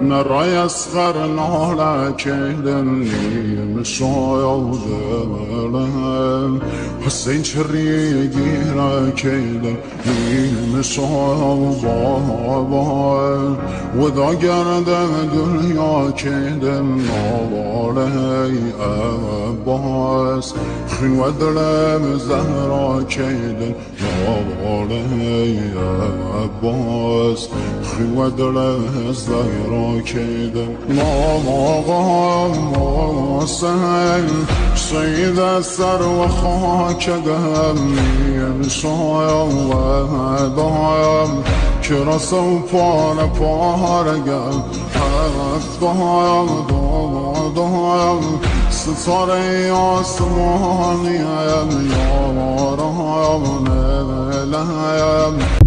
نرى يسخر نهلا كيدني مشايا حسين شريقي راكيدن مشايا وذا قرد دنيا كيدن نوالي أباس خن ودلم زهرا كيدن نوالي أباس خن ودلم زهرا كيدن ما سهل سيد السر وخاك دهمي مشايا وهدايا كرسو پاره پارگم هفتایم دایم ستاره آسمانیم یارم نلیم